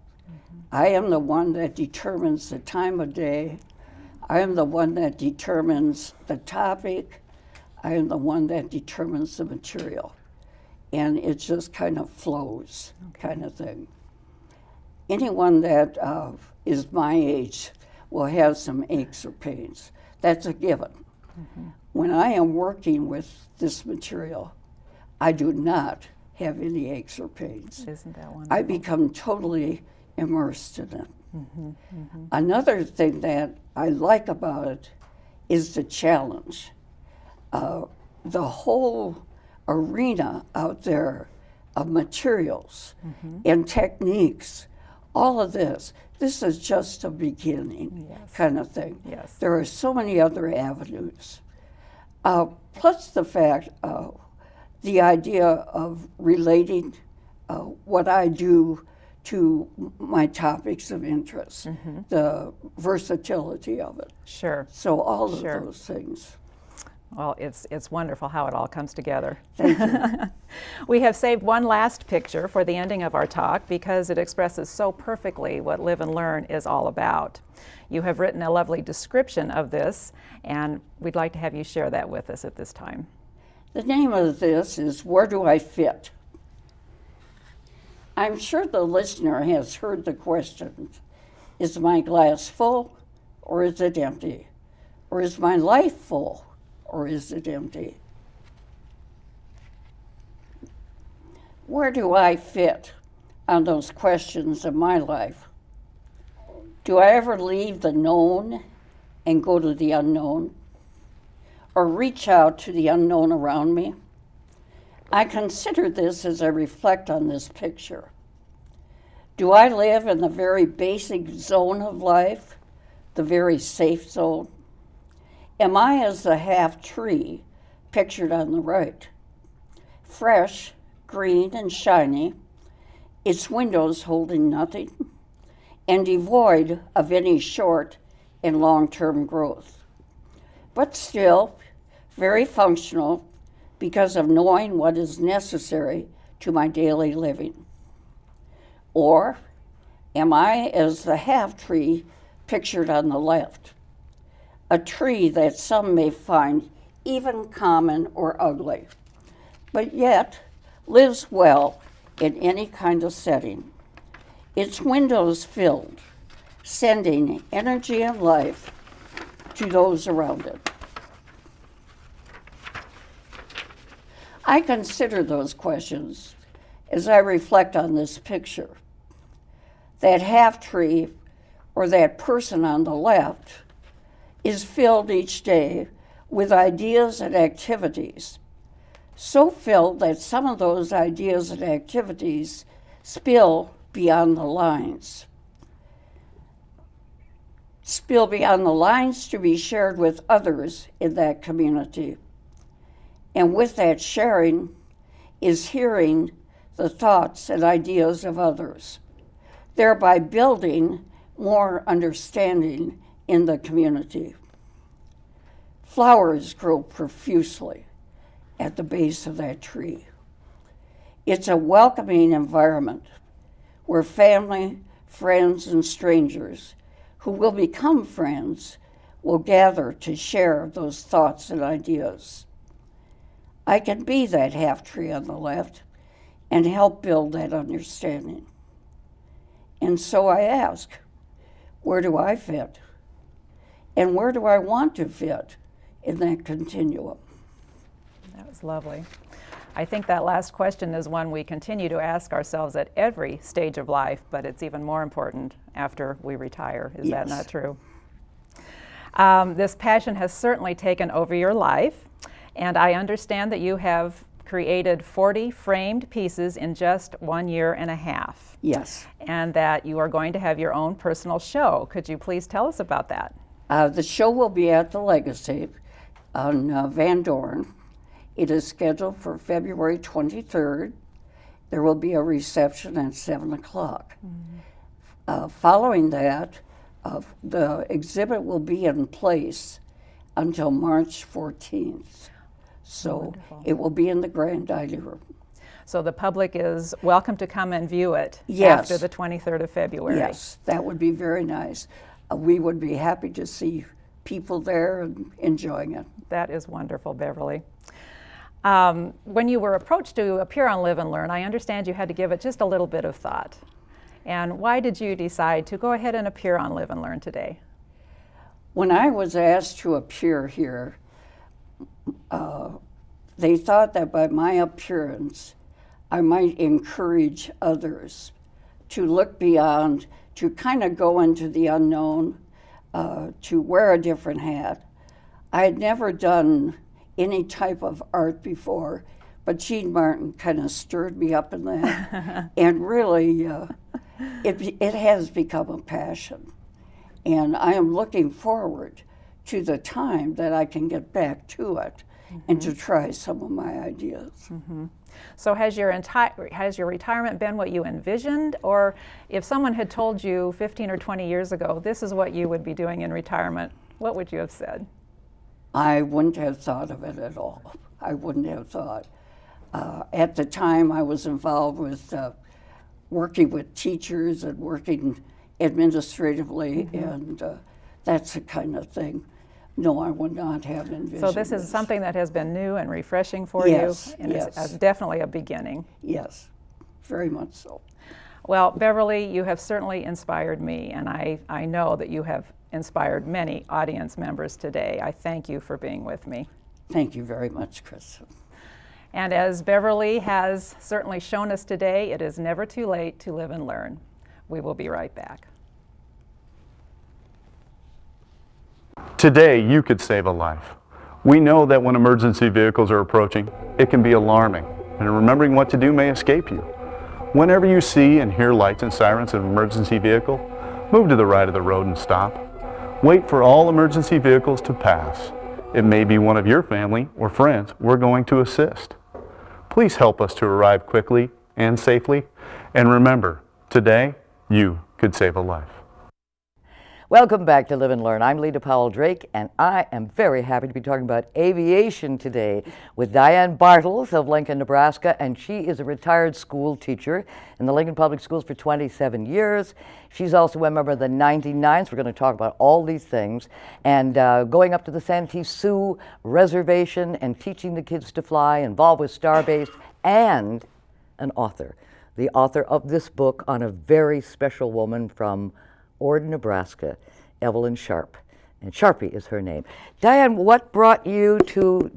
I am the one that determines the time of day. I am the one that determines the topic. I am the one that determines the material. And it just kind of flows, kind of thing. Anyone that is my age will have some aches or pains. That's a given. When I am working with this material, I do not have any aches or pains. Isn't that wonderful? I become totally immersed in it. Another thing that I like about it is the challenge. The whole arena out there of materials and techniques, all of this is just a beginning kind of thing. Yes. There are so many other avenues. Plus the fact, the idea of relating what I do to my topics of interest, the versatility of it. Sure. So all of Sure. those things. Well, it's wonderful how it all comes together. Thank you. We have saved one last picture for the ending of our talk because it expresses so perfectly what Live and Learn is all about. You have written a lovely description of this, and we'd like to have you share that with us at this time. The name of this is Where Do I Fit? I'm sure the listener has heard the question, is my glass full or is it empty? Or is my life full or is it empty? Where do I fit on those questions of my life? Do I ever leave the known and go to the unknown? Or reach out to the unknown around me? I consider this as I reflect on this picture. Do I live in the very basic zone of life, the very safe zone? Am I as the half tree pictured on the right? Fresh, green, and shiny, its windows holding nothing, and devoid of any short and long-term growth. But still, very functional because of knowing what is necessary to my daily living. Or am I as the half tree pictured on the left? A tree that some may find even common or ugly, but yet lives well in any kind of setting. Its windows filled, sending energy and life to those around it. I consider those questions as I reflect on this picture. That half tree or that person on the left is filled each day with ideas and activities, so filled that some of those ideas and activities spill beyond the lines. Spill beyond the lines to be shared with others in that community. And with that sharing is hearing the thoughts and ideas of others, thereby building more understanding in the community. Flowers grow profusely at the base of that tree. It's a welcoming environment where family, friends, and strangers who will become friends will gather to share those thoughts and ideas. I can be that half tree on the left and help build that understanding. And so I ask, where do I fit? And where do I want to fit in that continuum? That was lovely. I think that last question is one we continue to ask ourselves at every stage of life, but it's even more important after we retire. Is that not true? This passion has certainly taken over your life, and I understand that you have created 40 framed pieces in just 1 year and a half. Yes. And that you are going to have your own personal show. Could you please tell us about that? The show will be at the Legacy on Van Dorn. It is scheduled for February 23rd. There will be a reception at 7 o'clock. Following that, the exhibit will be in place until March 14th. So Wonderful. it will be in the grand dining room. So the public is welcome to come and view it Yes. after the 23rd of February. Yes, that would be very nice. We would be happy to see people there and enjoying it. That is wonderful, Beverly. When you were approached to appear on Live and Learn, I understand you had to give it just a little bit of thought. And why did you decide to go ahead and appear on Live and Learn today? When I was asked to appear here, they thought that by my appearance, I might encourage others to look beyond, to kind of go into the unknown, to wear a different hat. I had never done any type of art before, but Jean Martin kind of stirred me up in that. And really, it has become a passion. And I am looking forward to the time that I can get back to it and to try some of my ideas. So has your retirement been what you envisioned? Or if someone had told you 15 or 20 years ago, this is what you would be doing in retirement, what would you have said? I wouldn't have thought of it at all. I wouldn't have thought. At the time, I was involved with working with teachers and working administratively, and that's the kind of thing. No, I would not have envisioned. So this is something that has been new and refreshing for Yes, you, and yes. it's definitely a beginning. Yes, very much so. Well, Beverly, you have certainly inspired me, and I know that you have inspired many audience members today. I thank you for being with me. Thank you very much, Chris. And as Beverly has certainly shown us today, it is never too late to live and learn. We will be right back. Today, you could save a life. We know that when emergency vehicles are approaching, it can be alarming, and remembering what to do may escape you. Whenever you see and hear lights and sirens of an emergency vehicle, move to the right of the road and stop. Wait for all emergency vehicles to pass. It may be one of your family or friends we're going to assist. Please help us to arrive quickly and safely, and remember, today, you could save a life. Welcome back to Live and Learn. I'm Lita Powell Drake, and I am very happy to be talking about aviation today with Diane Bartles of Lincoln, Nebraska, and she is a retired school teacher in the Lincoln Public Schools for 27 years. She's also a member of the 99s. We're going to talk about all these things, and going up to the Santee Sioux Reservation and teaching the kids to fly, involved with Starbase, and an author. The author of this book on a very special woman from Ord, Nebraska, Evelyn Sharp. And Sharpie is her name. Diane, what brought you to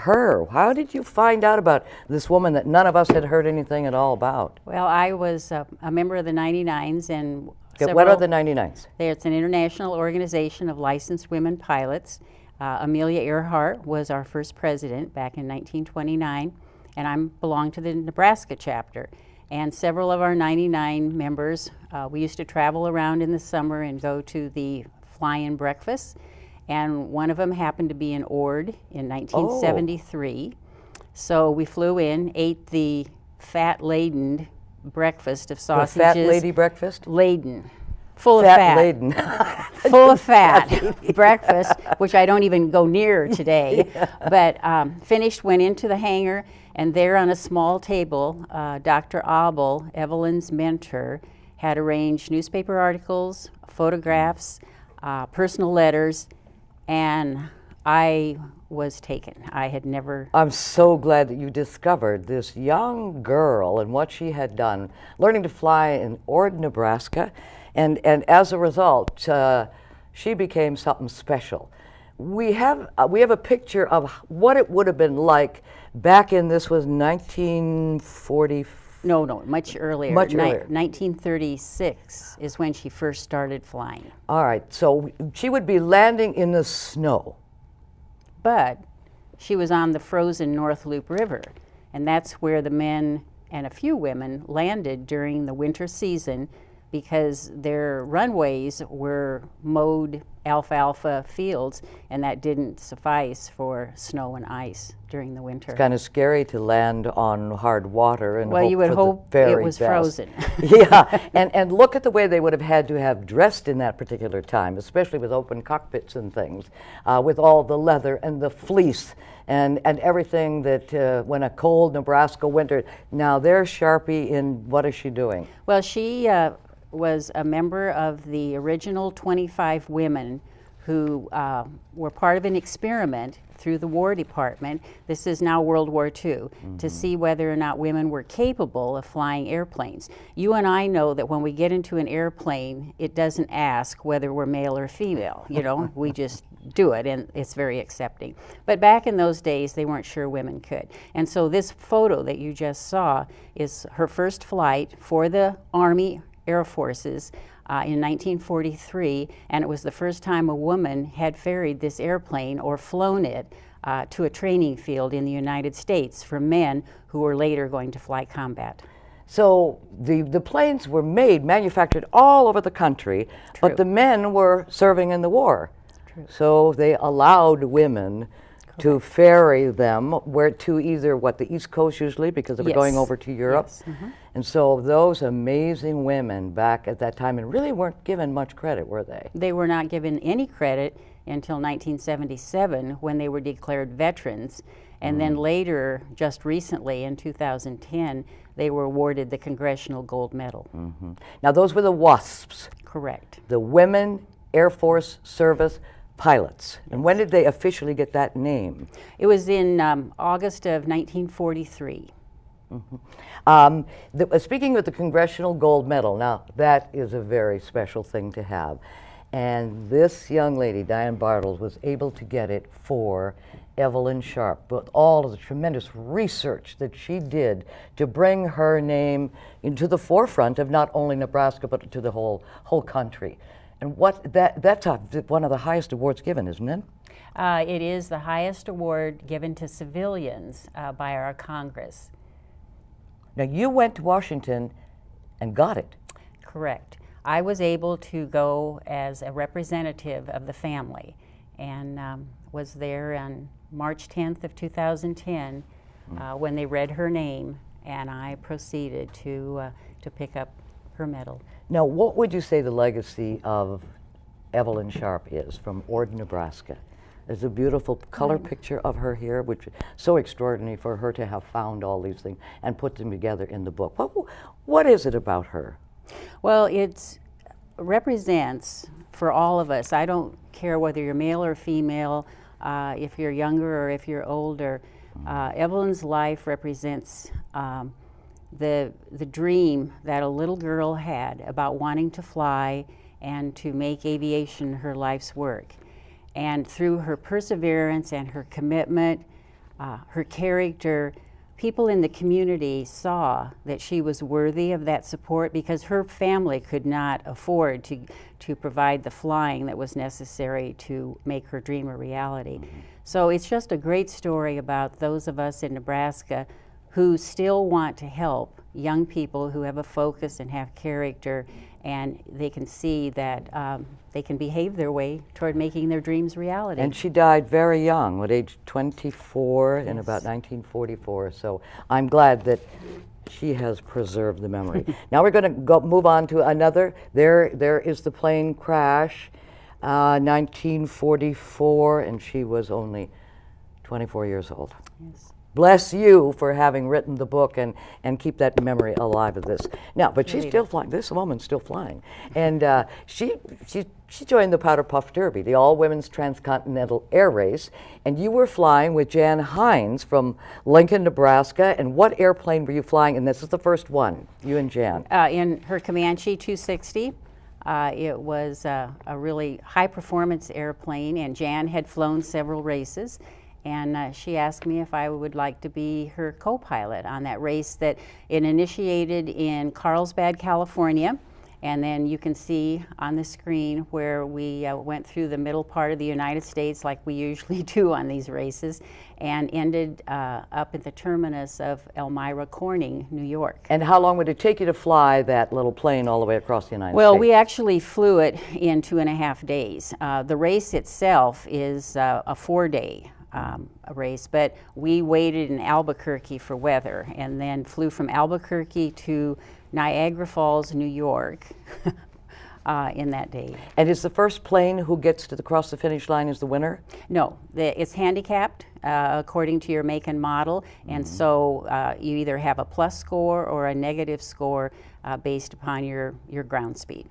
her? How did you find out about this woman that none of us had heard anything at all about? Well, I was a member of the 99s and What are the 99s? It's an international organization of licensed women pilots. Amelia Earhart was our first president back in 1929, and I belonged to the Nebraska chapter. And several of our 99 members, we used to travel around in the summer and go to the fly-in breakfast. And one of them happened to be in Ord in 1973. So we flew in, ate the fat-laden breakfast of sausages. The fat lady breakfast? Laden. Full of fat. Laden. Full of fat breakfast, which I don't even go near today. But finished, went into the hangar, and there on a small table, Dr. Abel, Evelyn's mentor, had arranged newspaper articles, photographs, personal letters, and I was taken. I had never. I'm so glad that you discovered this young girl and what she had done, learning to fly in Ord, Nebraska, and as a result, she became something special. We have a picture of what it would have been like back in, this was 1940. No, much earlier. Much earlier. 1936 is when she first started flying. All right, so she would be landing in the snow. But she was on the frozen North Loop River, and that's where the men and a few women landed during the winter season because their runways were mowed alfalfa fields, and that didn't suffice for snow and ice during the winter. It's kind of scary to land on hard water and well, hope you would for hope the very it was best. frozen. Yeah, and look at the way they would have had to have dressed in that particular time, especially with open cockpits and things, with all the leather and the fleece and everything that when a cold Nebraska winter. Now there's Sharpie in, what is she doing? Well, she was a member of the original 25 women who were part of an experiment through the War Department. This is now World War II, to see whether or not women were capable of flying airplanes. You and I know that when we get into an airplane, it doesn't ask whether we're male or female. You know, we just do it, and it's very accepting. But back in those days, they weren't sure women could. And so this photo that you just saw is her first flight for the Army Air Forces in 1943, and it was the first time a woman had ferried this airplane or flown it to a training field in the United States for men who were later going to fly combat. So the planes were manufactured all over the country, but the men were serving in the war. So they allowed women to ferry them to either the East Coast usually, because they were going over to Europe. And so those amazing women back at that time, and really weren't given much credit, were they? They were not given any credit until 1977 when they were declared veterans. And then later, just recently in 2010, they were awarded the Congressional Gold Medal. Now those were the WASPs. Correct. The Women Air Force Service Pilots. And when did they officially get that name? It was in August of 1943. Speaking of the Congressional Gold Medal, now that is a very special thing to have. And this young lady, Diane Bartles, was able to get it for Evelyn Sharp, with all of the tremendous research that she did to bring her name into the forefront of not only Nebraska, but to the whole country. And that's one of the highest awards given, isn't it? It is the highest award given to civilians by our Congress. Now you went to Washington and got it. Correct. I was able to go as a representative of the family, and was there on March 10th of 2010 when they read her name, and I proceeded to pick up her medal. Now, what would you say the legacy of Evelyn Sharp is from Ord, Nebraska? There's a beautiful color picture of her here, which is so extraordinary for her to have found all these things and put them together in the book. What is it about her? Well, it represents for all of us. I don't care whether you're male or female, if you're younger or if you're older. Evelyn's life represents the dream that a little girl had about wanting to fly and to make aviation her life's work. And through her perseverance and her commitment, her character, people in the community saw that she was worthy of that support because her family could not afford to provide the flying that was necessary to make her dream a reality. So it's just a great story about those of us in Nebraska who still want to help young people who have a focus and have character, and they can see that they can behave their way toward making their dreams reality. And she died very young, at age 24 in about 1944. So I'm glad that she has preserved the memory. Now we're going to move on to another. There is the plane crash, 1944, and she was only 24 years old. Yes. bless you for having written the book and keep that memory alive of this. Now, but she's still flying. This woman's still flying. And she joined the Powder Puff Derby, the all-women's transcontinental air race, and you were flying with Jan Hines from Lincoln, Nebraska. And what airplane were you flying? And this is the first one, you and Jan. In her Comanche 260. It was a really high-performance airplane, and Jan had flown several races. And she asked me if I would like to be her co-pilot on that race that it initiated in Carlsbad, California. And then you can see on the screen where we went through the middle part of the United States like we usually do on these races, and ended up at the terminus of Elmira Corning, New York. And how long would it take you to fly that little plane all the way across the United States? Well, we actually flew it in 2.5 days. The race itself is a 4-day race, but we waited in Albuquerque for weather and then flew from Albuquerque to Niagara Falls, New York in that day. And is the first plane who gets to cross the finish line is the winner? No, it's handicapped according to your make and model, and so you either have a plus score or a negative score based upon your ground speed.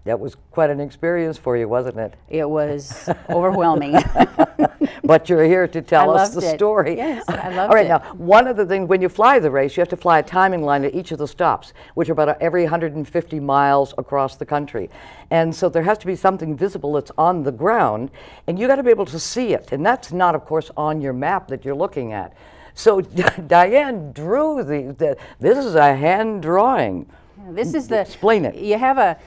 That was quite an experience for you, wasn't it? It was overwhelming. But you're here to tell us the loved it. story. Yes, I loved All right, it. now, one of the things, when you fly the race, you have to fly a timing line at each of the stops, which are about every 150 miles across the country. And so there has to be something visible that's on the ground, and you got to be able to see it. And that's not, of course, on your map that you're looking at. So Diane drew this is a hand drawing. This is the... Explain it. You have a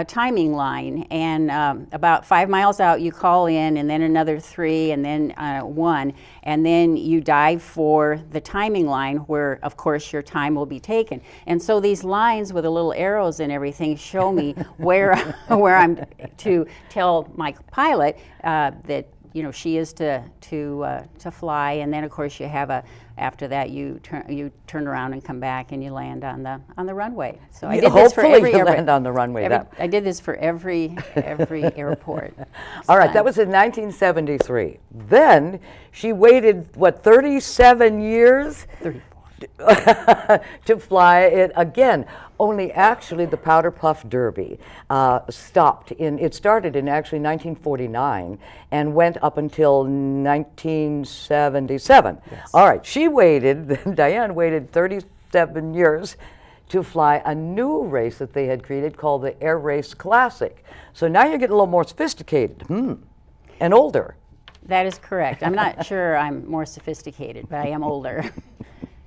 timing line, and about 5 miles out you call in, and then another 3, and then 1, and then you dive for the timing line where, of course, your time will be taken. And so these lines with the little arrows and everything show me where I'm to tell my pilot that she is to fly, and then of course you have after that you turn around and come back and you land on the runway. So I did this for every you land on the runway. I did this for every airport. All right, that was in 1973. Then she waited 37 years? 34. to fly it again. Only actually the Powder Puff Derby stopped it started in actually 1949 and went up until 1977. Yes. All right, Diane waited 37 years to fly a new race that they had created called the Air Race Classic. So now you're getting a little more sophisticated and older. That is correct. I'm not sure I'm more sophisticated, but I am older.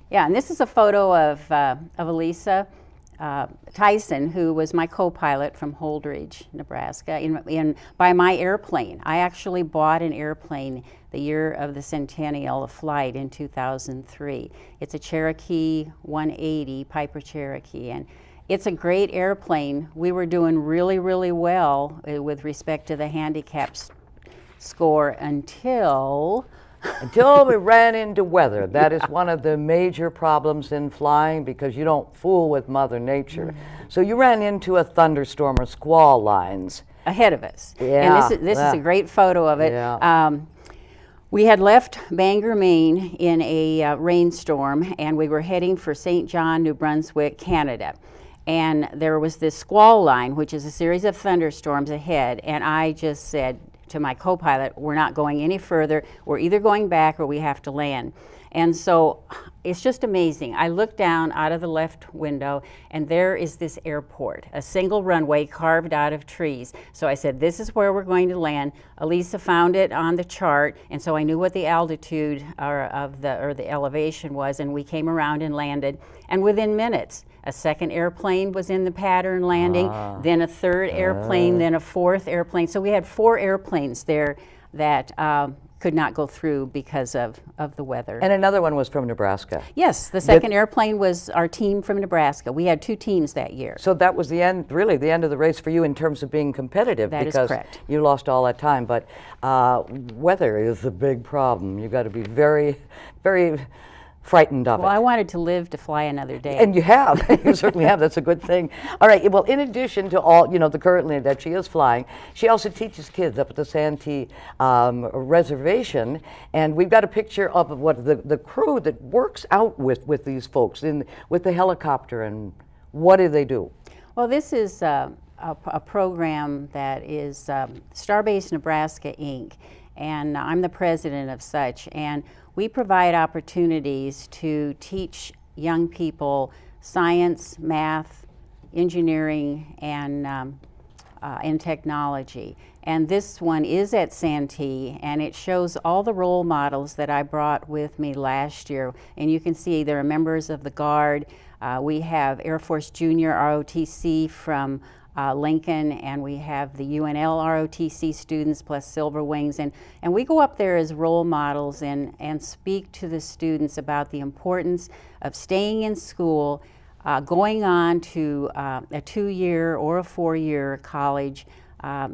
Yeah, and this is a photo of Elisa Tyson, who was my co-pilot from Holdridge, Nebraska, by my airplane. I actually bought an airplane the year of the centennial of flight in 2003. It's a Cherokee 180, Piper Cherokee, and it's a great airplane. We were doing really, really well with respect to the handicap score until we ran into weather. That is one of the major problems in flying, because you don't fool with Mother Nature. So you ran into a thunderstorm or squall lines. Ahead of us. Yeah. And this is a great photo of it. Yeah. We had left Bangor, Maine in a rainstorm, and we were heading for St. John, New Brunswick, Canada. And there was this squall line, which is a series of thunderstorms ahead, and I just said to my co-pilot, we're not going any further. We're either going back or we have to land. And so it's just amazing. I looked down out of the left window, and there is this airport, a single runway carved out of trees. So I said, this is where we're going to land. Elisa found it on the chart, and so I knew what the altitude or the elevation was, and we came around and landed. And within minutes, a second airplane was in the pattern landing, then a third airplane, then a fourth airplane. So we had 4 airplanes there that could not go through because of the weather. And another one was from Nebraska. Yes, the second airplane was our team from Nebraska. We had 2 teams that year. So that was the end of the race for you in terms of being competitive. That is because correct. You lost all that time. But weather is a big problem. You've got to be very, very frightened of Well, it. I wanted to live to fly another day. And you have. You certainly have. That's a good thing. All right. Well, in addition to all, the currently that she is flying, she also teaches kids up at the Santee Reservation. And we've got a picture of what the crew that works out with these folks with the helicopter. And what do they do? Well, this is a program that is Starbase Nebraska, Inc., and I'm the president of such. And we provide opportunities to teach young people science, math, engineering, and technology. And this one is at Santee, and it shows all the role models that I brought with me last year. And you can see there are members of the Guard. We have Air Force Junior ROTC from Lincoln, and we have the UNL ROTC students plus Silver Wings, and we go up there as role models and speak to the students about the importance of staying in school, going on to a 2-year or a 4-year college,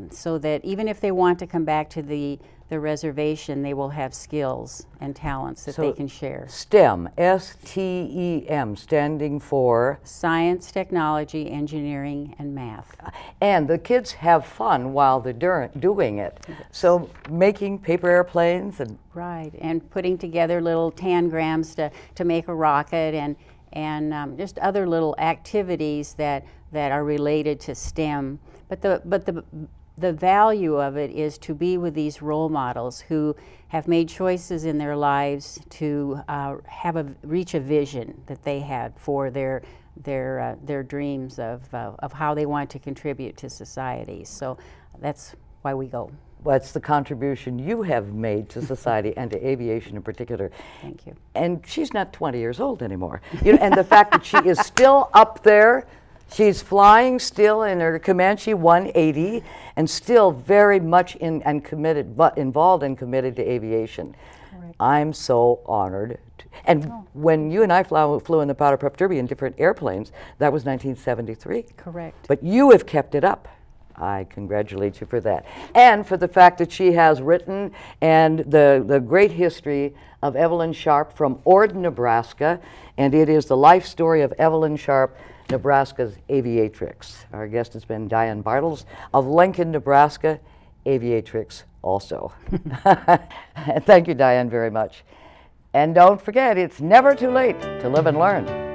so that even if they want to come back to the reservation, they will have skills and talents that they can share. STEM, S-T-E-M, standing for? Science, technology, engineering, and math. And the kids have fun while they're doing it. Yes. So making paper airplanes and... Right, and putting together little tangrams to make a rocket, and just other little activities that are related to STEM. But the value of it is to be with these role models who have made choices in their lives to reach a vision that they had for their dreams of how they want to contribute to society. So that's why we go. That's the contribution you have made to society and to aviation in particular. Thank you. And she's not 20 years old anymore. And the fact that she is still up there, she's flying still in her Comanche 180 and still very much involved and committed to aviation. Correct. I'm so honored. When you and I flew in the Powder Puff Derby in different airplanes, that was 1973. Correct. But you have kept it up. I congratulate you for that. And for the fact that she has written and the great history of Evelyn Sharp from Ord, Nebraska, and it is the life story of Evelyn Sharp, Nebraska's aviatrix. Our guest has been Diane Bartles of Lincoln, Nebraska, aviatrix also. Thank you, Diane, very much. And don't forget, it's never too late to live and learn.